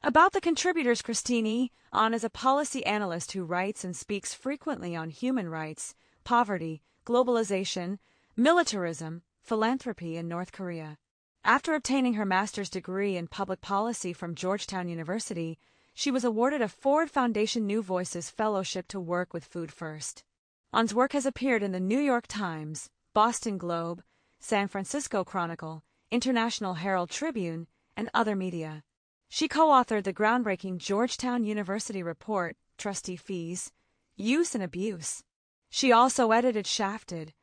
About the contributors, Christine E. On is a policy analyst who writes and speaks frequently on human rights, poverty, globalization, militarism, philanthropy, and North Korea. After obtaining her master's degree in public policy from Georgetown University, she was awarded a Ford Foundation New Voices Fellowship to work with Food First. On's work has appeared in the New York Times, Boston Globe, San Francisco Chronicle, International Herald Tribune, and other media. She co-authored the groundbreaking Georgetown University report, Trustee Fees, Use and Abuse. She also edited Shafted,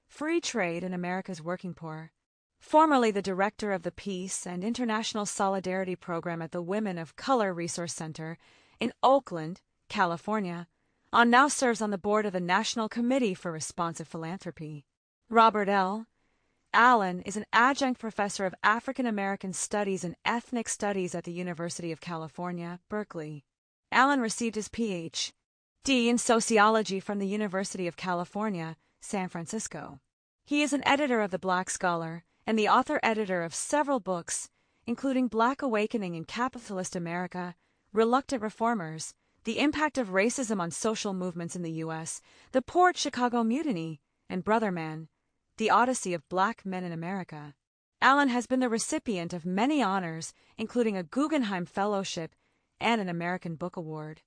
Free Trade in America's Working Poor. Formerly the director of the Peace and International Solidarity Program at the Women of Color Resource Center in Oakland, California, On now serves on the board of the National Committee for Responsive Philanthropy. Robert L. Allen is an adjunct professor of African American Studies and Ethnic Studies at the University of California, Berkeley. Allen received his Ph.D. in sociology from the University of California, San Francisco. He is an editor of The Black Scholar and the author-editor of several books, including Black Awakening in Capitalist America, Reluctant Reformers, The Impact of Racism on Social Movements in the U.S., The Port Chicago Mutiny, and Brother Man, The Odyssey of Black Men in America. Allen has been the recipient of many honors, including a Guggenheim Fellowship and an American Book Award.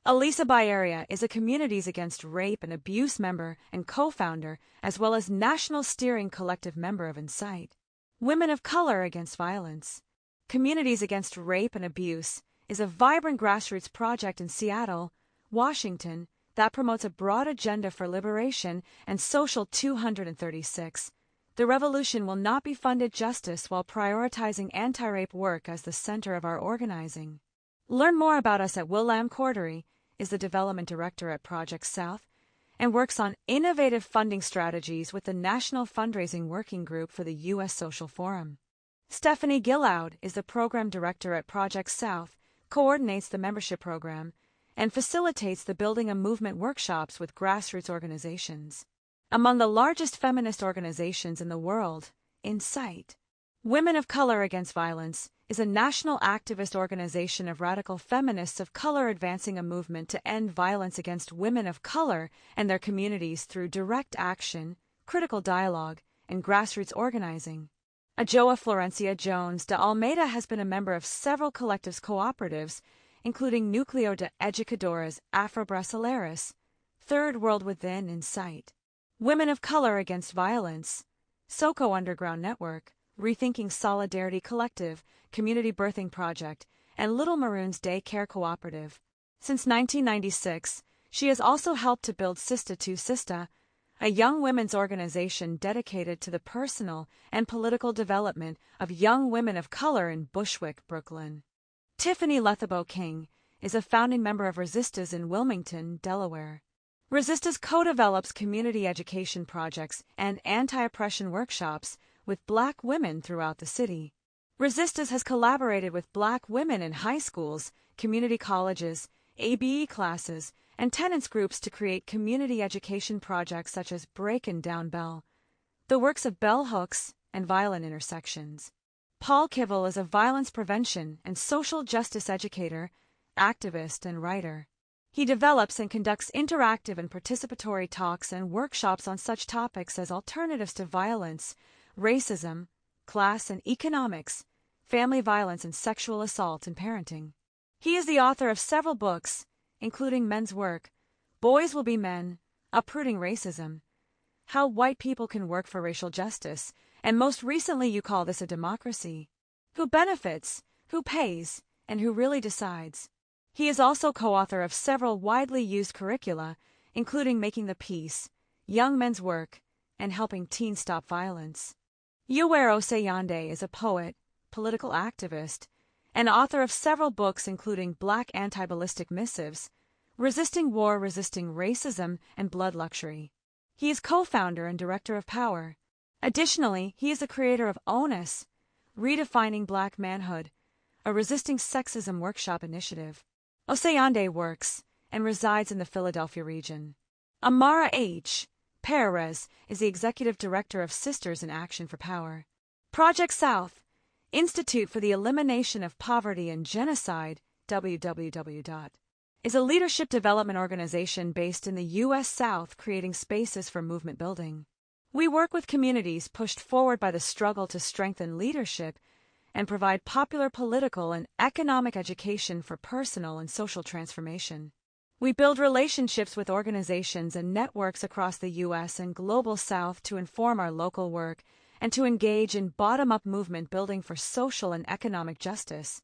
Elisa Bayeria is a Communities Against Rape and Abuse member and co-founder, as well as National Steering Collective member of Incite. Women of Color Against Violence. Communities Against Rape and Abuse is a vibrant grassroots project in Seattle, Washington, that promotes a broad agenda for liberation and social 236. The revolution will not be funded justice while prioritizing anti-rape work as the center of our organizing. Learn more about us at Will Lamb Cordery is the development director at Project South and works on innovative funding strategies with the National Fundraising Working Group for the U.S. Social Forum. Stephanie Gilloud is the program director at Project South, coordinates the membership program, and facilitates the Building a Movement workshops with grassroots organizations. Among the largest feminist organizations in the world, Incite. Women of Color Against Violence is a national activist organization of radical feminists of color advancing a movement to end violence against women of color and their communities through direct action, critical dialogue, and grassroots organizing. Ajoa Florencia Jones de Almeida has been a member of several collectives cooperatives, including Núcleo de Educadoras Afro-Brasileiras, Third World Within Incite. Women of Color Against Violence, SoCo Underground Network, Rethinking Solidarity Collective, Community Birthing Project, and Little Maroons Day Care Cooperative. Since 1996, she has also helped to build Sista to Sista, a young women's organization dedicated to the personal and political development of young women of color in Bushwick, Brooklyn. Tiffany Lethabo King is a founding member of Resistas in Wilmington, Delaware. Resistas co-develops community education projects and anti-oppression workshops with Black women throughout the city. Resistas has collaborated with Black women in high schools, community colleges, ABE classes, and tenants groups to create community education projects such as Breakin' Down Bell, the works of Bell Hooks, and Violent Intersections. Paul Kivel is a violence prevention and social justice educator, activist, and writer. He develops and conducts interactive and participatory talks and workshops on such topics as alternatives to violence, racism, class and economics, family violence and sexual assault and parenting. He is the author of several books, including Men's Work, Boys Will Be Men, Uprooting Racism, How White People Can Work for Racial Justice, and most recently You Call This a Democracy? Who Benefits, Who Pays, and Who Really Decides? He is also co-author of several widely used curricula, including Making the Peace, Young Men's Work, and Helping Teens Stop Violence. Yoweri Osayande is a poet, political activist, and author of several books including Black Anti-Ballistic Missives, Resisting War, Resisting Racism, and Blood Luxury. He is co-founder and director of Power. Additionally, he is the creator of ONUS, Redefining Black Manhood, a resisting sexism workshop initiative. Osayande works and resides in the Philadelphia region. Amara H. Perez is the executive director of Sisters in Action for Power. Project South, Institute for the Elimination of Poverty and Genocide, www. is a leadership development organization based in the U.S. South, creating spaces for movement building. We work with communities pushed forward by the struggle to strengthen leadership and provide popular political and economic education for personal and social transformation. We build relationships with organizations and networks across the U.S. and Global South to inform our local work and to engage in bottom-up movement building for social and economic justice.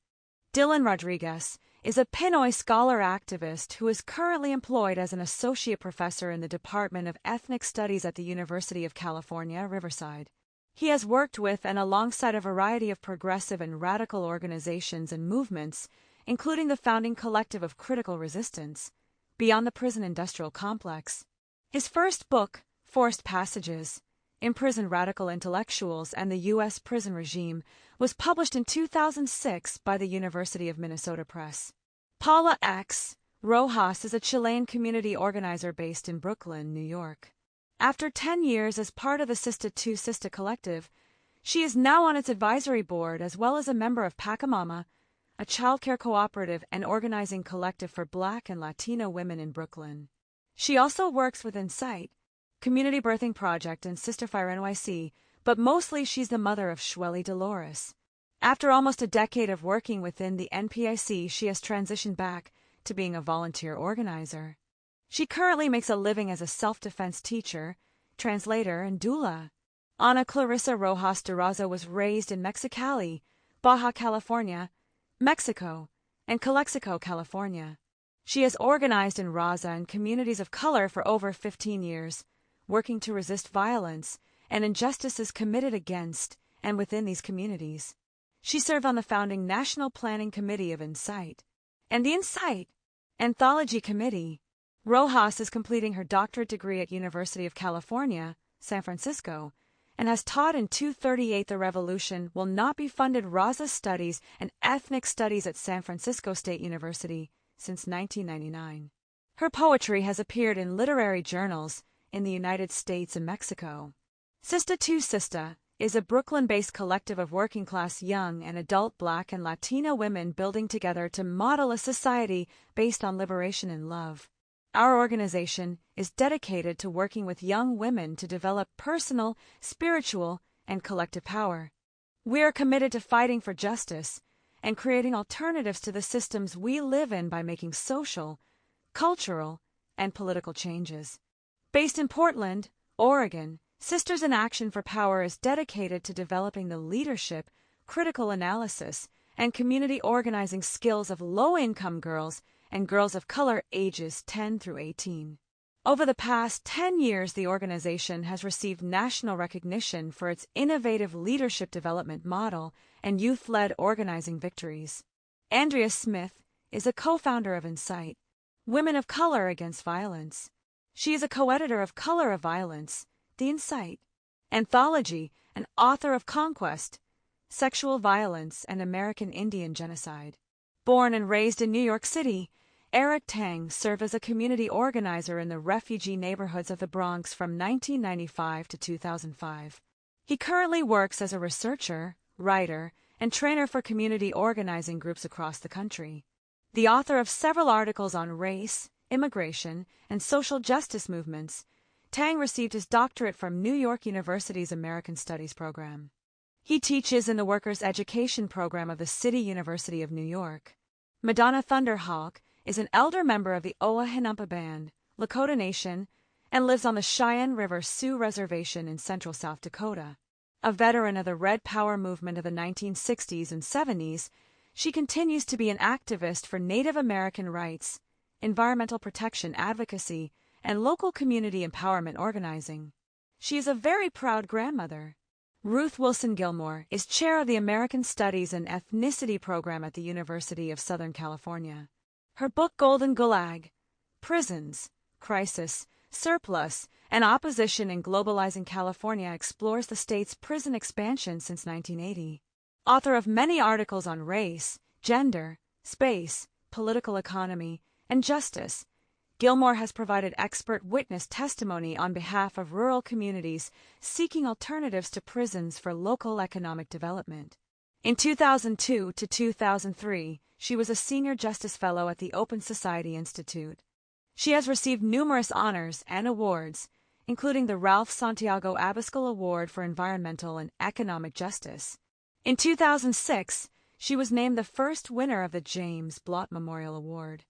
Dylan Rodriguez is a Pinoy scholar activist who is currently employed as an associate professor in the Department of Ethnic Studies at the University of California, Riverside. He has worked with and alongside a variety of progressive and radical organizations and movements, including the founding collective of Critical Resistance, Beyond the Prison Industrial Complex. His first book, Forced Passages, Imprisoned Radical Intellectuals and the U.S. Prison Regime, was published in 2006 by the University of Minnesota Press. Paula X. Rojas is a Chilean community organizer based in Brooklyn, New York. After 10 years as part of the Sista II Sista Collective, she is now on its advisory board as well as a member of Pachamama, a childcare cooperative and organizing collective for Black and Latino women in Brooklyn. She also works with Insight, Community Birthing Project and Sister Fire NYC, but mostly she's the mother of Shweli Dolores. After almost a decade of working within the NPIC, she has transitioned back to being a volunteer organizer. She currently makes a living as a self-defense teacher, translator, and doula. Ana Clarissa Rojas Durazo was raised in Mexicali, Baja California, Mexico, and Calexico, California. She has organized in Raza and communities of color for over 15 years, working to resist violence and injustices committed against and within these communities. She served on the founding National Planning Committee of Insight and the Insight Anthology Committee. Rojas is completing her doctorate degree at University of California, San Francisco, and has taught in 238 The Revolution Will Not Be Funded Raza Studies and Ethnic Studies at San Francisco State University since 1999. Her poetry has appeared in literary journals in the United States and Mexico. Sista II Sista is a Brooklyn-based collective of working-class young and adult Black and Latino women building together to model a society based on liberation and love. Our organization is dedicated to working with young women to develop personal, spiritual, and collective power. We are committed to fighting for justice and creating alternatives to the systems we live in by making social, cultural, and political changes. Based in Portland, Oregon, Sisters in Action for Power is dedicated to developing the leadership, critical analysis, and community organizing skills of low-income girls and girls of color ages 10 through 18. Over the past 10 years, the organization has received national recognition for its innovative leadership development model and youth-led organizing victories. Andrea Smith is a co-founder of Insight, Women of Color Against Violence. She is a co-editor of Color of Violence, the Insight Anthology, and author of Conquest, Sexual Violence and American Indian Genocide. Born and raised in New York City, Eric Tang served as a community organizer in the refugee neighborhoods of the Bronx from 1995 to 2005. He currently works as a researcher, writer, and trainer for community organizing groups across the country. The author of several articles on race, immigration, and social justice movements, Tang received his doctorate from New York University's American Studies program. He teaches in the Workers' Education program of the City University of New York. Madonna Thunderhawk is an elder member of the Oa Hinampa Band, Lakota Nation, and lives on the Cheyenne River Sioux Reservation in central South Dakota. A veteran of the Red Power movement of the 1960s and 70s, she continues to be an activist for Native American rights, environmental protection advocacy, and local community empowerment organizing. She is a very proud grandmother. Ruth Wilson Gilmore is chair of the American Studies and Ethnicity program at the University of Southern California. Her book Golden Gulag, Prisons, Crisis, Surplus, and Opposition in Globalizing California explores the state's prison expansion since 1980. Author of many articles on race, gender, space, political economy, and justice, Gilmore has provided expert witness testimony on behalf of rural communities seeking alternatives to prisons for local economic development. In 2002 to 2003, she was a Senior Justice Fellow at the Open Society Institute. She has received numerous honors and awards, including the Ralph Santiago Abascal Award for Environmental and Economic Justice. In 2006, she was named the first winner of the James Blott Memorial Award.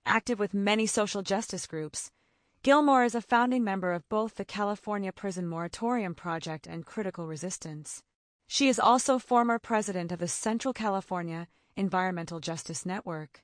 Active with many social justice groups, Gilmore is a founding member of both the California Prison Moratorium Project and Critical Resistance. She is also former president of the Central California Environmental Justice Network.